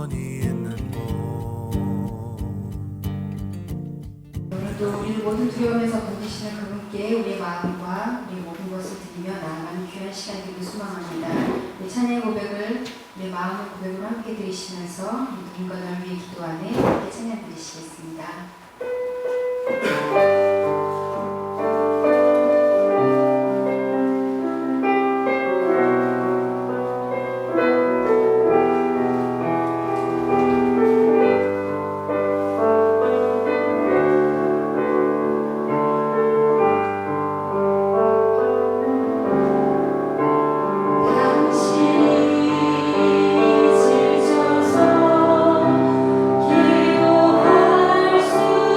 영원히 있는 곳. 오늘도 우리를 모든 두려움에서 건지시는 그분께 우리의 마음과 우리의 모든 것을 드리며 나아가는 귀한 시간 되길 소망합니다. 우리 찬양의 고백을 우리의 마음의 고백으로 함께 드리시면서 누군가 널 위해 기도하네 함께 찬양 드리시겠습니다. 기도할 수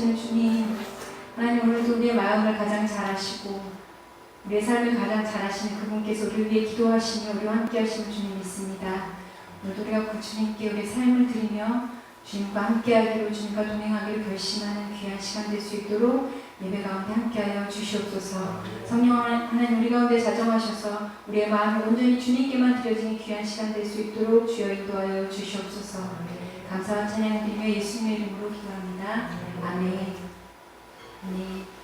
하시는 주님, 하나님 오늘도 우리의 마음을 가장 잘 아시고 우리의 삶을 가장 잘 아시는 그분께서 우리를 위해 기도하시며 우리와 함께 하시는 주님 믿습니다. 오늘도 우리가 그 주님께 우리의 삶을 드리며 주님과 함께하기로, 주님과 동행하기로 결심하는 귀한 시간 될 수 있도록 예배 가운데 함께하여 주시옵소서. 성령 하나님 우리 가운데 자정하셔서 우리의 마음을 온전히 주님께만 드려지는 귀한 시간 될 수 있도록 주여 인도하여 주시옵소서. 감사와 찬양을 드리며 예수님의 이름으로 기도합니다. 아멘. 아멘.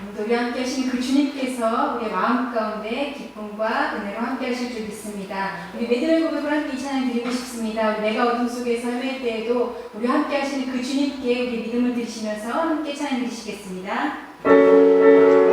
오늘도 우리 함께 하시는 그 주님께서 우리의 마음 가운데 기쁨과 은혜로 함께 하실 줄 믿습니다. 우리 믿음의 고백을 함께 이 찬양 드리고 싶습니다. 우리 내가 어둠 속에서 헤맬 때에도 우리 함께 하시는 그 주님께 우리 믿음을 드리시면서 함께 찬양 드리시겠습니다. Hallelujah.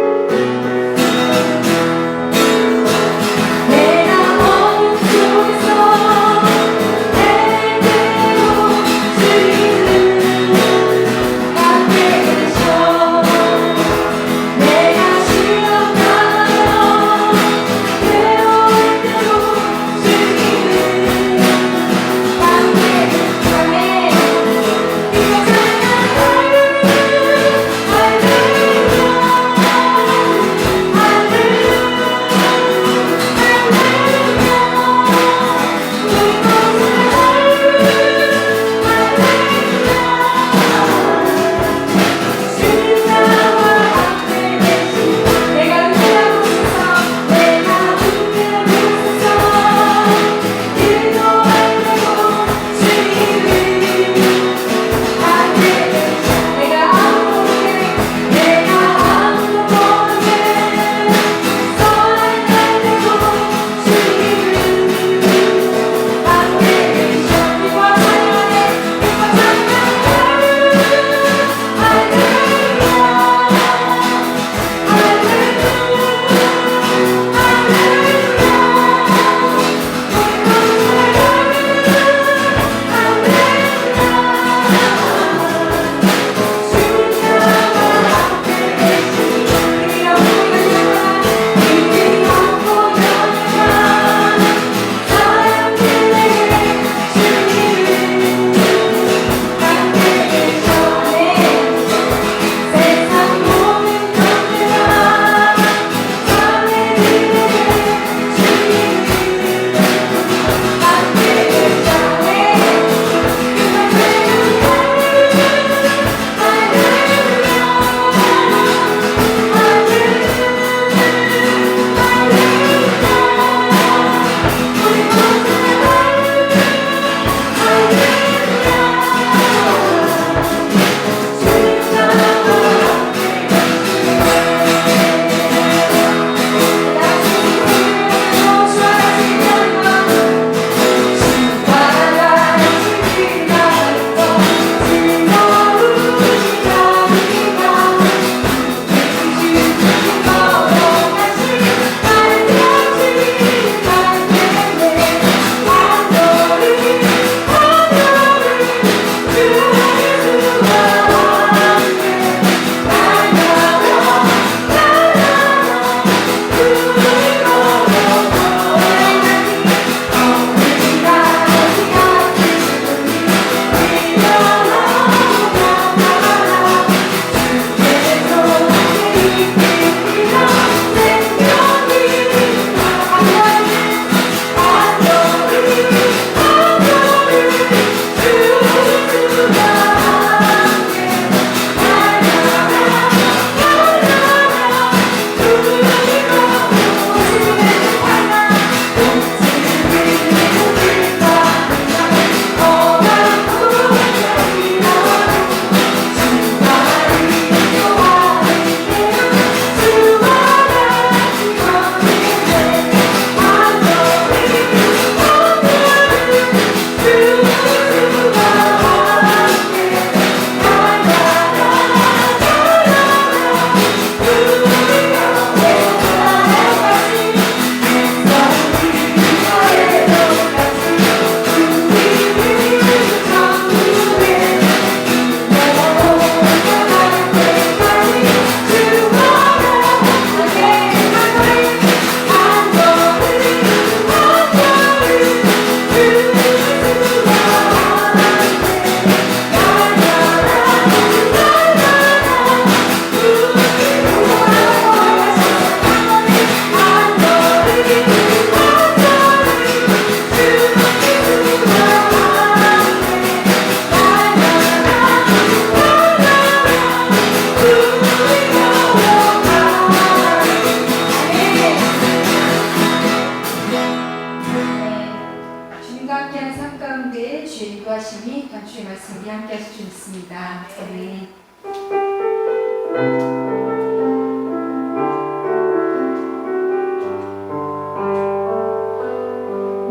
기도하겠습니다. 아멘.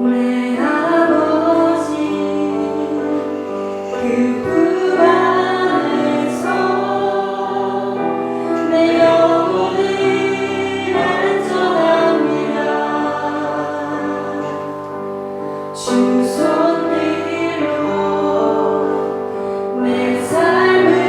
내 아버지 그 품 안에서 내 영혼을 안전합니다. 주 손길로 내 삶을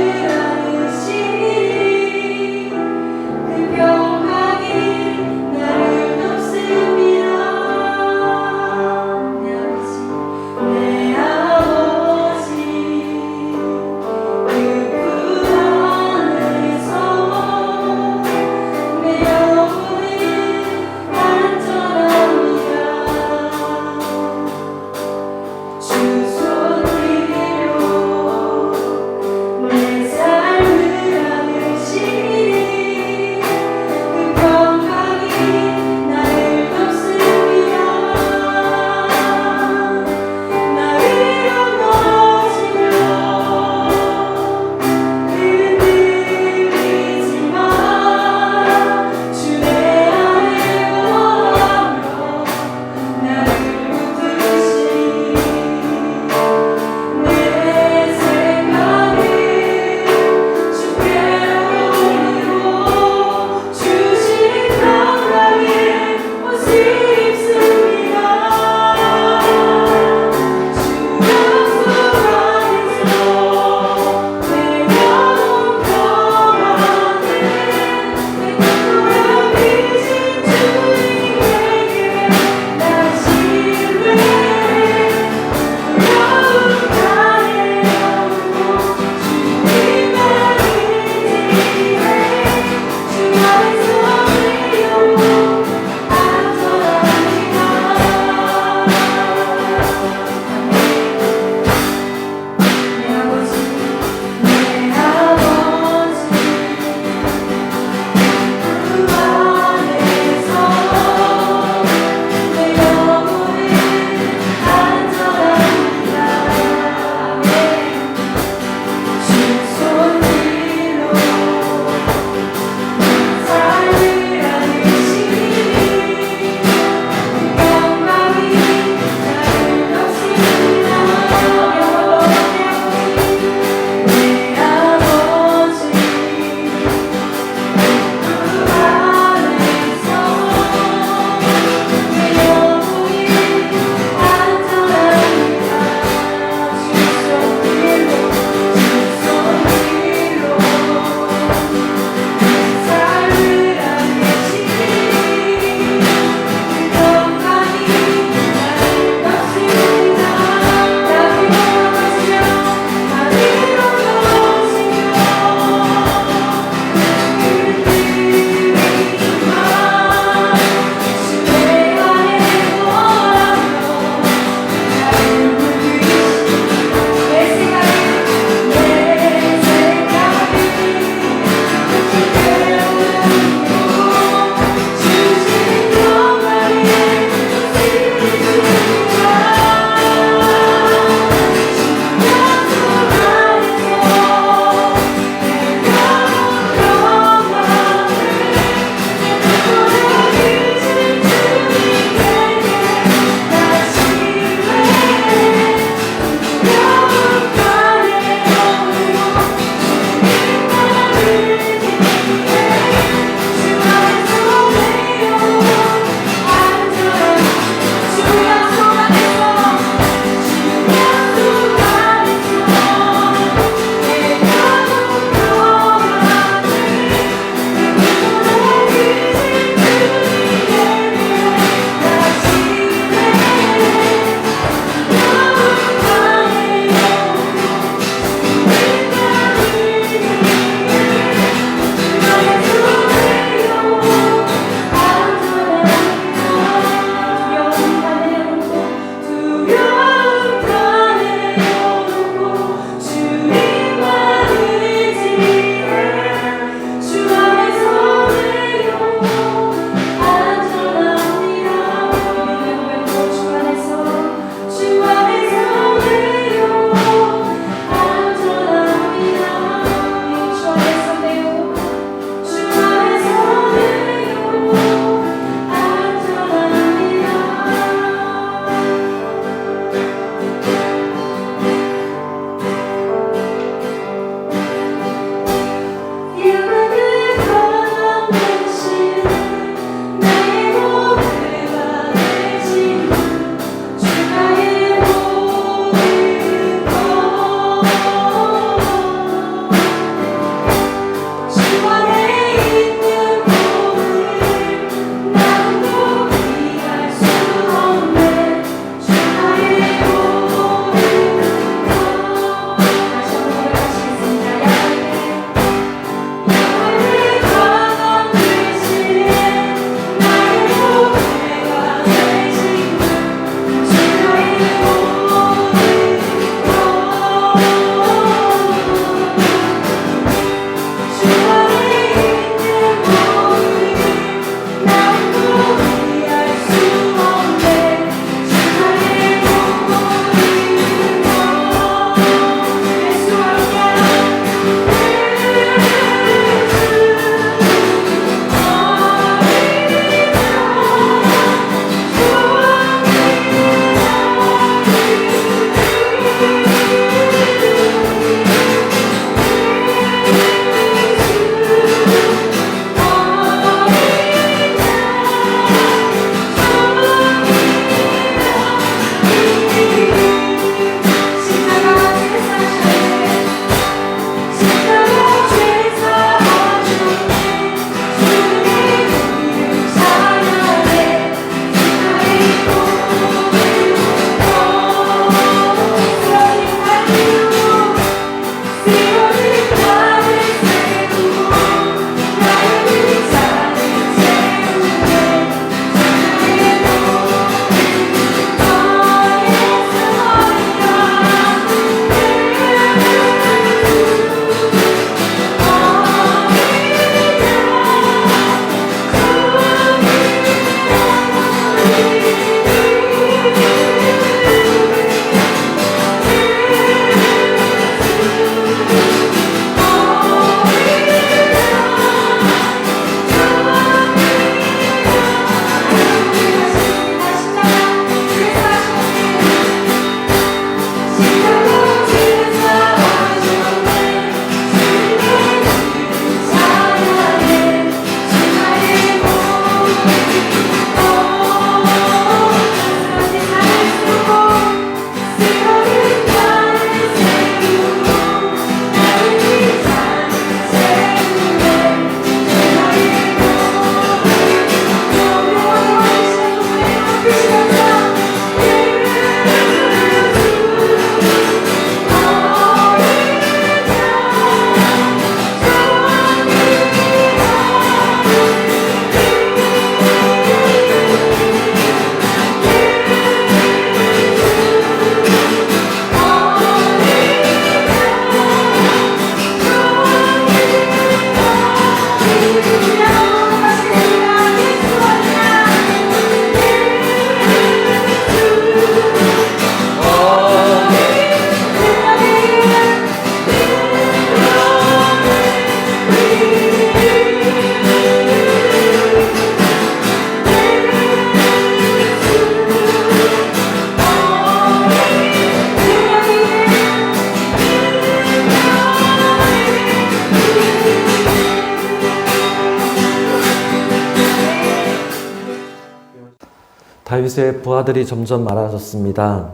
다윗의 부하들이 점점 많아졌습니다.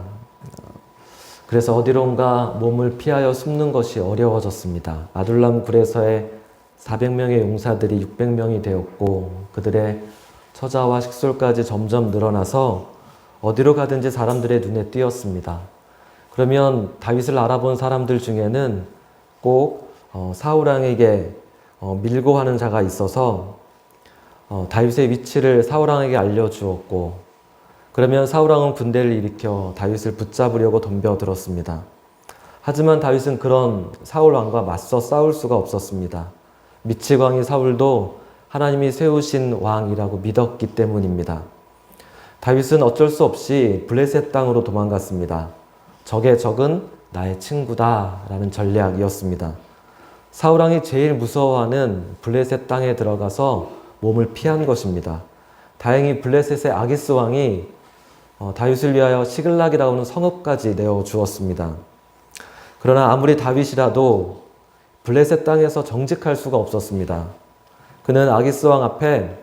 그래서 어디론가 몸을 피하여 숨는 것이 어려워졌습니다. 아둘람 굴에서의 400명의 용사들이 600명이 되었고 그들의 처자와 식솔까지 점점 늘어나서 어디로 가든지 사람들의 눈에 띄었습니다. 그러면 다윗을 알아본 사람들 중에는 꼭 사울 왕에게 밀고 하는 자가 있어서 다윗의 위치를 사울 왕에게 알려주었고 그러면 사울 왕은 군대를 일으켜 다윗을 붙잡으려고 덤벼들었습니다. 하지만 다윗은 그런 사울 왕과 맞서 싸울 수가 없었습니다. 미치광이 사울도 하나님이 세우신 왕이라고 믿었기 때문입니다. 다윗은 어쩔 수 없이 블레셋 땅으로 도망갔습니다. 적의 적은 나의 친구다 라는 전략이었습니다. 사울 왕이 제일 무서워하는 블레셋 땅에 들어가서 몸을 피한 것입니다. 다행히 블레셋의 아기스 왕이 다윗을 위하여 시글락이라고 하는 성읍까지 내어주었습니다. 그러나 아무리 다윗이라도 블레셋 땅에서 정직할 수가 없었습니다. 그는 아기스 왕 앞에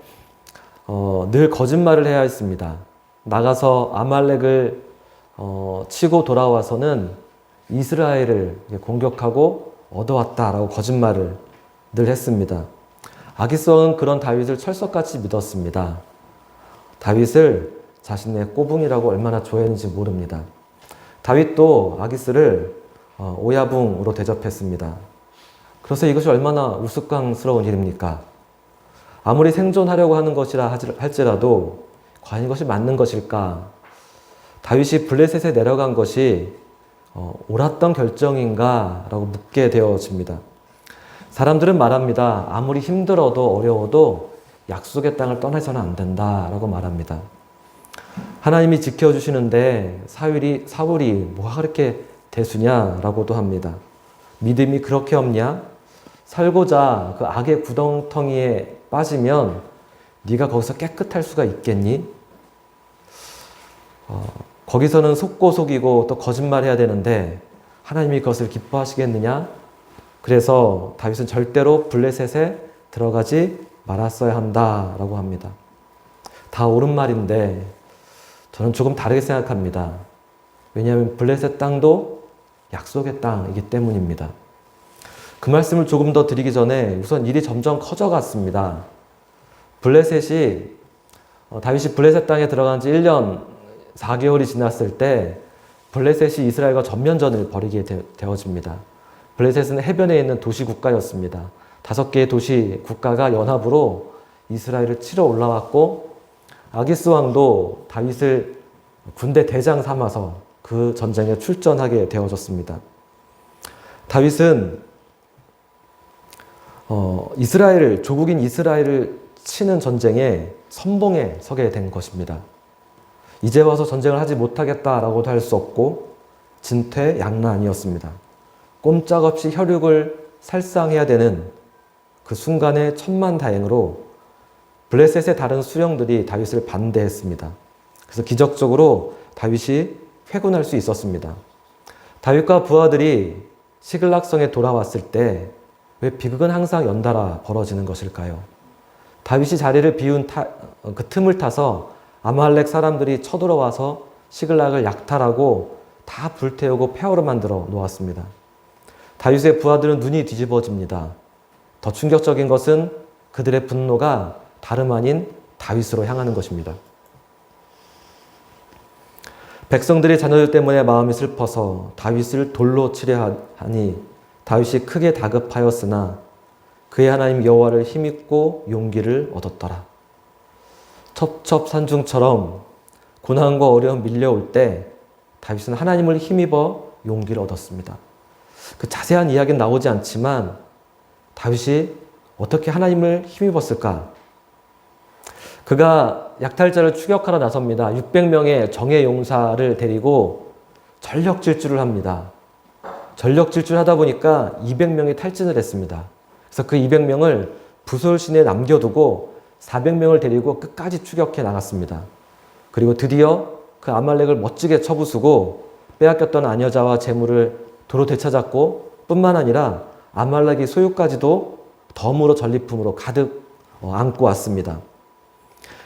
늘 거짓말을 해야 했습니다. 나가서 아말렉을 치고 돌아와서는 이스라엘을 공격하고 얻어왔다라고 거짓말을 늘 했습니다. 아기스 왕은 그런 다윗을 철석같이 믿었습니다. 다윗을 자신의 꼬붕이라고 얼마나 좋아했는지 모릅니다. 다윗도 아기스를 오야붕으로 대접했습니다. 그래서 이것이 얼마나 우스꽝스러운 일입니까? 아무리 생존하려고 하는 것이라 할지라도 과연 이것이 맞는 것일까? 다윗이 블레셋에 내려간 것이 옳았던 결정인가? 라고 묻게 되어집니다. 사람들은 말합니다. 아무리 힘들어도 어려워도 약속의 땅을 떠나서는 안 된다 라고 말합니다. 하나님이 지켜주시는데 사울이 뭐가 그렇게 대수냐라고도 합니다. 믿음이 그렇게 없냐? 살고자 그 악의 구덩텅이에 빠지면 네가 거기서 깨끗할 수가 있겠니? 거기서는 속고 속이고 또 거짓말해야 되는데 하나님이 그것을 기뻐하시겠느냐? 그래서 다윗은 절대로 블레셋에 들어가지 말았어야 한다라고 합니다. 다 옳은 말인데 저는 조금 다르게 생각합니다. 왜냐하면 블레셋 땅도 약속의 땅이기 때문입니다. 그 말씀을 조금 더 드리기 전에 우선 일이 점점 커져갔습니다. 다윗이 블레셋 땅에 들어간 지 1년 4개월이 지났을 때 블레셋이 이스라엘과 전면전을 벌이게 되어집니다. 블레셋은 해변에 있는 도시 국가였습니다. 5개의 도시 국가가 연합으로 이스라엘을 치러 올라왔고 아기스 왕도 다윗을 군대 대장 삼아서 그 전쟁에 출전하게 되어졌습니다. 다윗은 조국인 이스라엘을 치는 전쟁에 선봉에 서게 된 것입니다. 이제 와서 전쟁을 하지 못하겠다라고도 할 수 없고 진퇴양난이었습니다. 꼼짝없이 혈육을 살상해야 되는 그 순간의 천만다행으로 블레셋의 다른 수령들이 다윗을 반대했습니다. 그래서 기적적으로 다윗이 회군할 수 있었습니다. 다윗과 부하들이 시글락성에 돌아왔을 때 왜 비극은 항상 연달아 벌어지는 것일까요? 다윗이 자리를 비운 그 틈을 타서 아말렉 사람들이 쳐들어와서 시글락을 약탈하고 다 불태우고 폐허로 만들어 놓았습니다. 다윗의 부하들은 눈이 뒤집어집니다. 더 충격적인 것은 그들의 분노가 다름 아닌 다윗으로 향하는 것입니다. 백성들이 자녀들 때문에 마음이 슬퍼서 다윗을 돌로 치려 하니 다윗이 크게 다급하였으나 그의 하나님 여호와를 힘입고 용기를 얻었더라. 첩첩산중처럼 고난과 어려움 밀려올 때 다윗은 하나님을 힘입어 용기를 얻었습니다. 그 자세한 이야기는 나오지 않지만 다윗이 어떻게 하나님을 힘입었을까? 그가 약탈자를 추격하러 나섭니다. 600명의 정예 용사를 데리고 전력 질주를 합니다. 전력 질주를 하다 보니까 200명이 탈진을 했습니다. 그래서 그 200명을 부솔신에 남겨두고 400명을 데리고 끝까지 추격해 나갔습니다. 그리고 드디어 그 아말렉을 멋지게 쳐부수고 빼앗겼던 아녀자와 재물을 도로 되찾았고 뿐만 아니라 아말렉의 소유까지도 덤으로 전리품으로 가득 안고 왔습니다.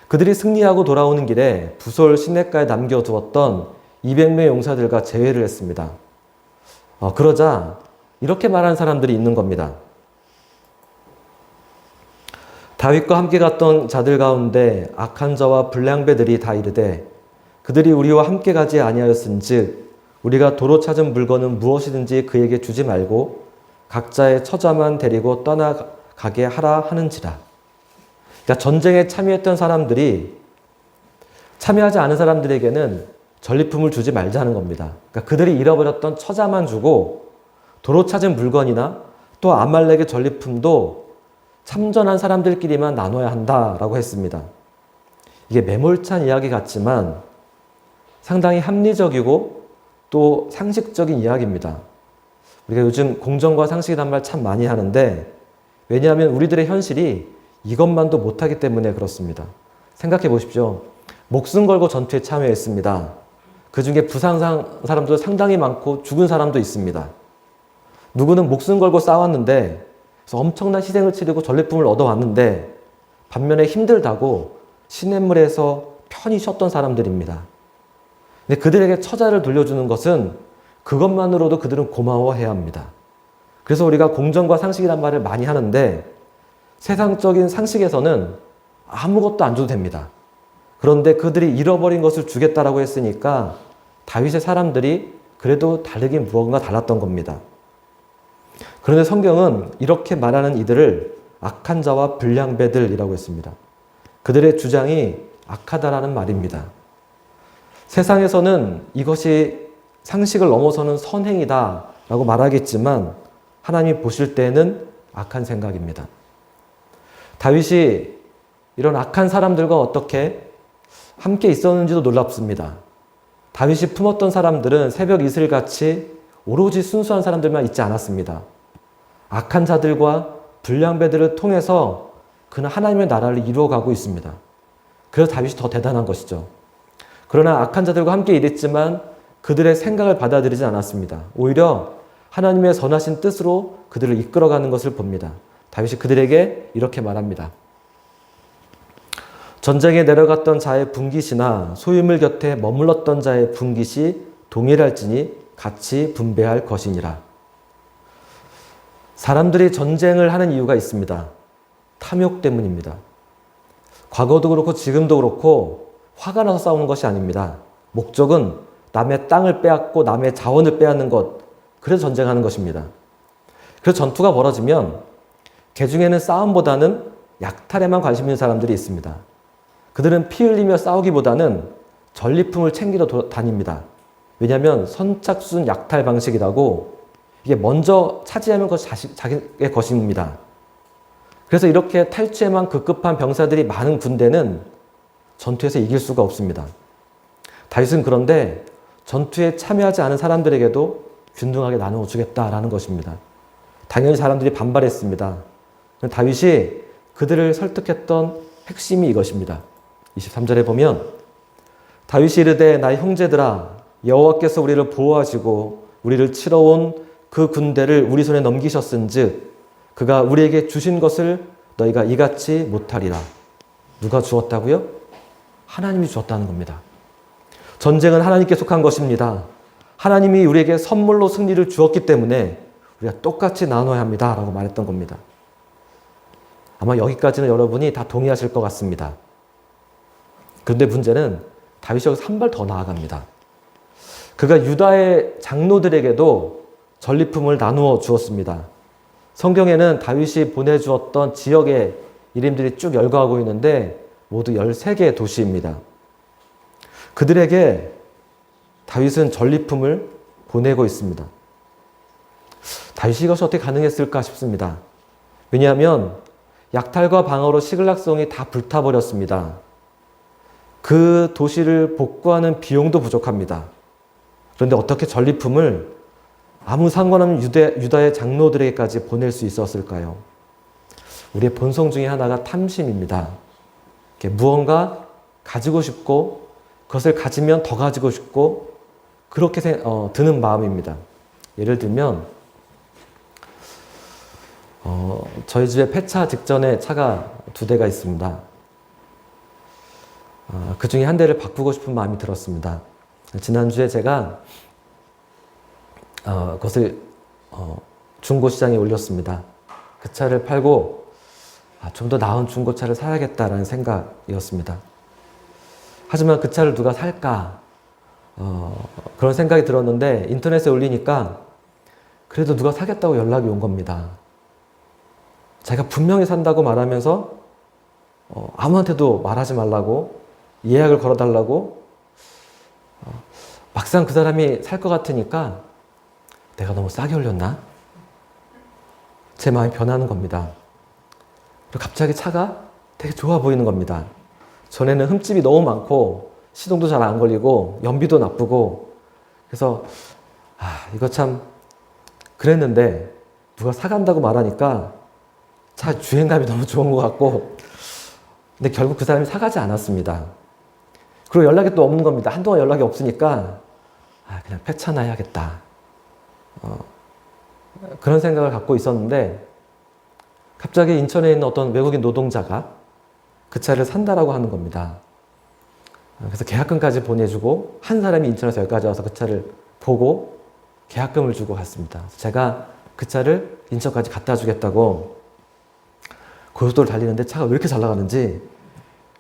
그들이 승리하고 돌아오는 길에 부솔 시냇가에 남겨두었던 200명의 용사들과 재회를 했습니다. 그러자 이렇게 말하는 사람들이 있는 겁니다. 다윗과 함께 갔던 자들 가운데 악한 자와 불량배들이 다 이르되 그들이 우리와 함께 가지 아니하였은즉 우리가 도로 찾은 물건은 무엇이든지 그에게 주지 말고 각자의 처자만 데리고 떠나가게 하라 하는지라. 그러니까 전쟁에 참여했던 사람들이 참여하지 않은 사람들에게는 전리품을 주지 말자는 겁니다. 그러니까 그들이 잃어버렸던 처자만 주고 도로 찾은 물건이나 또 아말렉의 전리품도 참전한 사람들끼리만 나눠야 한다라고 했습니다. 이게 매몰찬 이야기 같지만 상당히 합리적이고 또 상식적인 이야기입니다. 우리가 요즘 공정과 상식이란 말 참 많이 하는데 왜냐하면 우리들의 현실이 이것만도 못하기 때문에 그렇습니다. 생각해 보십시오. 목숨 걸고 전투에 참여했습니다. 그 중에 부상한 사람도 상당히 많고 죽은 사람도 있습니다. 누구는 목숨 걸고 싸웠는데 그래서 엄청난 희생을 치르고 전리품을 얻어왔는데 반면에 힘들다고 시냇물에서 편히 쉬었던 사람들입니다. 근데 그들에게 처자를 돌려주는 것은 그것만으로도 그들은 고마워해야 합니다. 그래서 우리가 공정과 상식이란 말을 많이 하는데 세상적인 상식에서는 아무것도 안 줘도 됩니다. 그런데 그들이 잃어버린 것을 주겠다라고 했으니까 다윗의 사람들이 그래도 다르긴 무언가 달랐던 겁니다. 그런데 성경은 이렇게 말하는 이들을 악한 자와 불량배들이라고 했습니다. 그들의 주장이 악하다라는 말입니다. 세상에서는 이것이 상식을 넘어서는 선행이다라고 말하겠지만 하나님이 보실 때는 악한 생각입니다. 다윗이 이런 악한 사람들과 어떻게 함께 있었는지도 놀랍습니다. 다윗이 품었던 사람들은 새벽 이슬같이 오로지 순수한 사람들만 있지 않았습니다. 악한 자들과 불량배들을 통해서 그는 하나님의 나라를 이루어가고 있습니다. 그래서 다윗이 더 대단한 것이죠. 그러나 악한 자들과 함께 일했지만 그들의 생각을 받아들이지 않았습니다. 오히려 하나님의 선하신 뜻으로 그들을 이끌어가는 것을 봅니다. 다윗이 그들에게 이렇게 말합니다. 전쟁에 내려갔던 자의 분깃이나 소유물 곁에 머물렀던 자의 분깃이 동일할지니 같이 분배할 것이니라. 사람들이 전쟁을 하는 이유가 있습니다. 탐욕 때문입니다. 과거도 그렇고 지금도 그렇고 화가 나서 싸우는 것이 아닙니다. 목적은 남의 땅을 빼앗고 남의 자원을 빼앗는 것, 그래서 전쟁하는 것입니다. 그래서 전투가 벌어지면 개중에는 싸움보다는 약탈에만 관심 있는 사람들이 있습니다. 그들은 피 흘리며 싸우기보다는 전리품을 챙기러 다닙니다. 왜냐하면 선착순 약탈 방식이라고 이게 먼저 차지하면 그것이 자기의 것입니다. 그래서 이렇게 탈취에만 급급한 병사들이 많은 군대는 전투에서 이길 수가 없습니다. 다윗은 그런데 전투에 참여하지 않은 사람들에게도 균등하게 나누어 주겠다라는 것입니다. 당연히 사람들이 반발했습니다. 다윗이 그들을 설득했던 핵심이 이것입니다. 23절에 보면 다윗이 이르되 나의 형제들아 여호와께서 우리를 보호하시고 우리를 치러 온 그 군대를 우리 손에 넘기셨은즉 그가 우리에게 주신 것을 너희가 이같이 못하리라. 누가 주었다고요? 하나님이 주었다는 겁니다. 전쟁은 하나님께 속한 것입니다. 하나님이 우리에게 선물로 승리를 주었기 때문에 우리가 똑같이 나눠야 합니다. 라고 말했던 겁니다. 아마 여기까지는 여러분이 다 동의하실 것 같습니다. 그런데 문제는 다윗이 여기서 한 발 더 나아갑니다. 그가 유다의 장로들에게도 전리품을 나누어 주었습니다. 성경에는 다윗이 보내주었던 지역의 이름들이 쭉 열거하고 있는데 모두 13개의 도시입니다. 그들에게 다윗은 전리품을 보내고 있습니다. 다윗이 이것이 어떻게 가능했을까 싶습니다. 왜냐하면 약탈과 방어로 시글락성이 다 불타버렸습니다. 그 도시를 복구하는 비용도 부족합니다. 그런데 어떻게 전리품을 아무 상관없는 유다의 장로들에게까지 보낼 수 있었을까요? 우리의 본성 중에 하나가 탐심입니다. 무언가 가지고 싶고 그것을 가지면 더 가지고 싶고 그렇게 드는 마음입니다. 예를 들면 저희 집에 폐차 직전에 차가 2대가 있습니다. 그 중에 한 대를 바꾸고 싶은 마음이 들었습니다. 지난주에 제가 그것을 중고시장에 올렸습니다. 그 차를 팔고 좀 더 나은 중고차를 사야겠다라는 생각이었습니다. 하지만 그 차를 누가 살까? 그런 생각이 들었는데 인터넷에 올리니까 그래도 누가 사겠다고 연락이 온 겁니다. 제가 분명히 산다고 말하면서 아무한테도 말하지 말라고 예약을 걸어달라고 막상 그 사람이 살 것 같으니까 내가 너무 싸게 올렸나? 제 마음이 변하는 겁니다. 그리고 갑자기 차가 되게 좋아 보이는 겁니다. 전에는 흠집이 너무 많고 시동도 잘 안 걸리고 연비도 나쁘고 그래서 이거 참 그랬는데 누가 사간다고 말하니까 차 주행감이 너무 좋은 것 같고 근데 결국 그 사람이 사가지 않았습니다. 그리고 연락이 또 없는 겁니다. 한동안 연락이 없으니까 그냥 폐차나 해야겠다. 그런 생각을 갖고 있었는데 갑자기 인천에 있는 어떤 외국인 노동자가 그 차를 산다라고 하는 겁니다. 그래서 계약금까지 보내주고 한 사람이 인천에서 여기까지 와서 그 차를 보고 계약금을 주고 갔습니다. 제가 그 차를 인천까지 갖다 주겠다고 고속도로를 달리는데 차가 왜 이렇게 잘 나가는지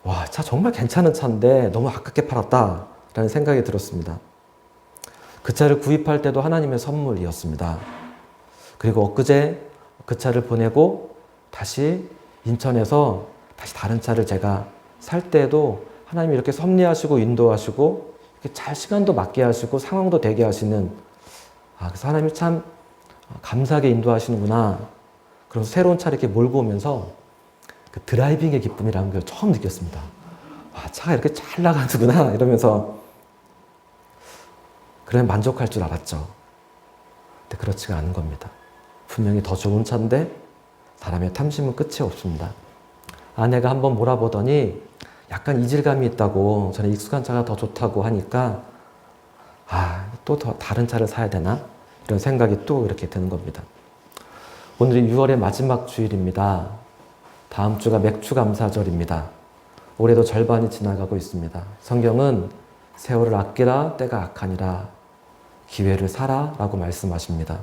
와, 차 정말 괜찮은 차인데 너무 아깝게 팔았다라는 생각이 들었습니다. 그 차를 구입할 때도 하나님의 선물이었습니다. 그리고 엊그제 그 차를 보내고 다시 인천에서 다시 다른 차를 제가 살 때에도 하나님이 이렇게 섭리하시고 인도하시고 이렇게 잘 시간도 맞게 하시고 상황도 되게 하시는 그래서 하나님이 참 감사하게 인도하시는구나. 그래서 새로운 차를 이렇게 몰고 오면서 그 드라이빙의 기쁨이라는 걸 처음 느꼈습니다. 차가 이렇게 잘 나가는구나 이러면서 그래 만족할 줄 알았죠. 근데 그렇지가 않은 겁니다. 분명히 더 좋은 차인데 사람의 탐심은 끝이 없습니다. 아내가 한번 몰아보더니 약간 이질감이 있다고 저는 익숙한 차가 더 좋다고 하니까 또 더 다른 차를 사야 되나? 이런 생각이 또 이렇게 드는 겁니다. 오늘이 6월의 마지막 주일입니다. 다음 주가 맥주 감사절입니다. 올해도 절반이 지나가고 있습니다. 성경은 세월을 아끼라 때가 악하니라 기회를 사라 라고 말씀하십니다.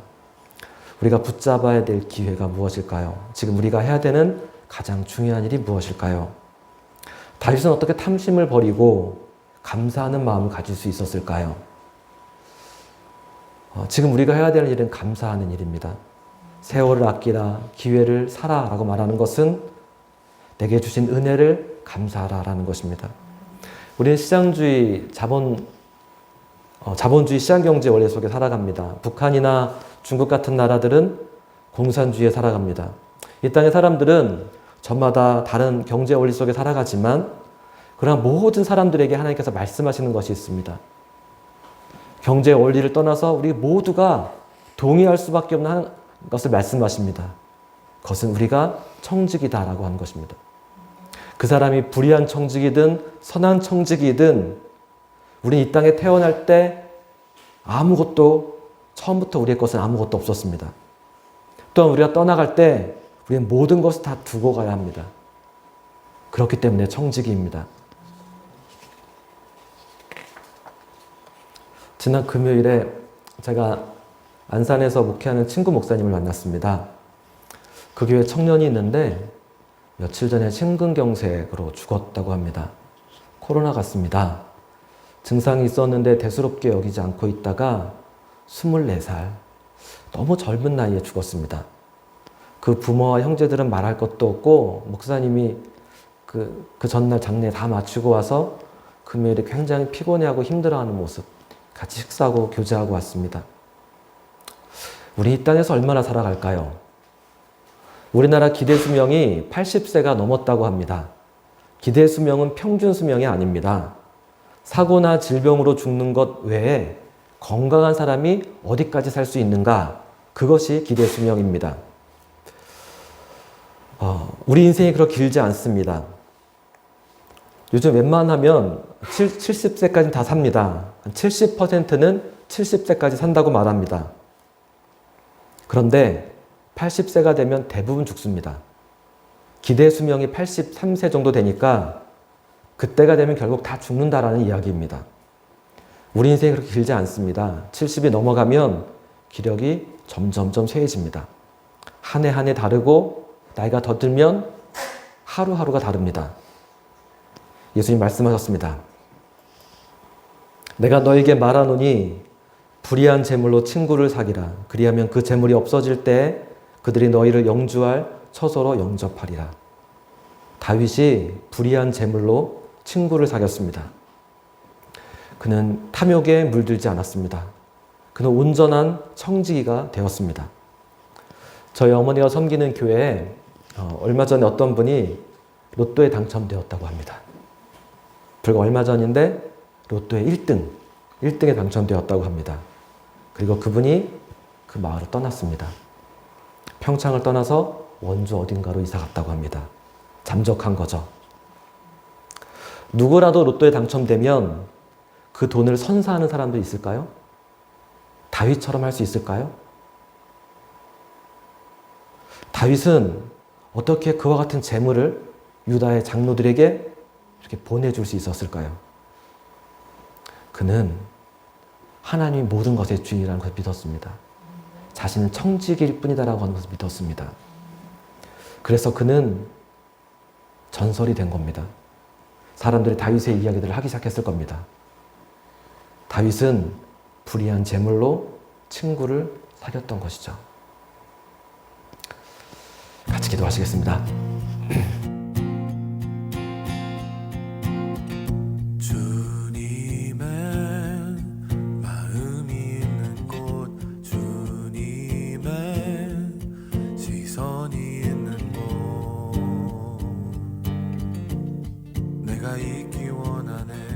우리가 붙잡아야 될 기회가 무엇일까요? 지금 우리가 해야 되는 가장 중요한 일이 무엇일까요? 다윗은 어떻게 탐심을 버리고 감사하는 마음을 가질 수 있었을까요? 지금 우리가 해야 되는 일은 감사하는 일입니다. 세월을 아끼라 기회를 사라 라고 말하는 것은 내게 주신 은혜를 감사하라라는 것입니다. 우리는 시장주의, 자본주의 시장경제 원리 속에 살아갑니다. 북한이나 중국 같은 나라들은 공산주의에 살아갑니다. 이 땅의 사람들은 저마다 다른 경제 원리 속에 살아가지만 그러나 모든 사람들에게 하나님께서 말씀하시는 것이 있습니다. 경제 원리를 떠나서 우리 모두가 동의할 수밖에 없는 것을 말씀하십니다. 그것은 우리가 청직이다라고 하는 것입니다. 그 사람이 불의한 청직이든 선한 청직이든 우리는 이 땅에 태어날 때 아무것도 처음부터 우리의 것은 아무것도 없었습니다. 또한 우리가 떠나갈 때 우리는 모든 것을 다 두고 가야 합니다. 그렇기 때문에 청지기입니다. 지난 금요일에 제가 안산에서 목회하는 친구 목사님을 만났습니다. 그 교회 청년이 있는데 며칠 전에 심근경색으로 죽었다고 합니다. 코로나 같습니다. 증상이 있었는데 대수롭게 여기지 않고 있다가 24살, 너무 젊은 나이에 죽었습니다. 그 부모와 형제들은 말할 것도 없고 목사님이 그 전날 장례 다 마치고 와서 금요일에 굉장히 피곤해하고 힘들어하는 모습 같이 식사하고 교제하고 왔습니다. 우리 이 땅에서 얼마나 살아갈까요? 우리나라 기대 수명이 80세가 넘었다고 합니다. 기대 수명은 평균 수명이 아닙니다. 사고나 질병으로 죽는 것 외에 건강한 사람이 어디까지 살 수 있는가? 그것이 기대 수명입니다. 우리 인생이 그렇게 길지 않습니다. 요즘 웬만하면 70세까지 다 삽니다. 70%는 70세까지 산다고 말합니다. 그런데 80세가 되면 대부분 죽습니다. 기대 수명이 83세 정도 되니까 그때가 되면 결국 다 죽는다라는 이야기입니다. 우리 인생이 그렇게 길지 않습니다. 70이 넘어가면 기력이 점점점 쇠해집니다. 한 해 한 해 다르고 나이가 더 들면 하루하루가 다릅니다. 예수님 말씀하셨습니다. 내가 너에게 말하노니 불의한 재물로 친구를 사귀라. 그리하면 그 재물이 없어질 때 그들이 너희를 영주할 처소로 영접하리라. 다윗이 불의한 재물로 친구를 사귀었습니다. 그는 탐욕에 물들지 않았습니다. 그는 온전한 청지기가 되었습니다. 저희 어머니가 섬기는 교회에 얼마 전에 어떤 분이 로또에 당첨되었다고 합니다. 불과 얼마 전인데 로또에 1등에 당첨되었다고 합니다. 그리고 그분이 그 마을을 떠났습니다. 평창을 떠나서 원주 어딘가로 이사 갔다고 합니다. 잠적한 거죠. 누구라도 로또에 당첨되면 그 돈을 선사하는 사람도 있을까요? 다윗처럼 할 수 있을까요? 다윗은 어떻게 그와 같은 재물을 유다의 장로들에게 이렇게 보내줄 수 있었을까요? 그는 하나님이 모든 것의 주인이라는 것을 믿었습니다. 자신은 청지기일 뿐이다라고 하는 것을 믿었습니다. 그래서 그는 전설이 된 겁니다. 사람들이 다윗의 이야기들을 하기 시작했을 겁니다. 다윗은 불의한 재물로 친구를 사귀었던 것이죠. 같이 기도하시겠습니다. 주님의 마음이 있는 곳, 주님의 시선이 있는 곳, 내가 있기 원하네.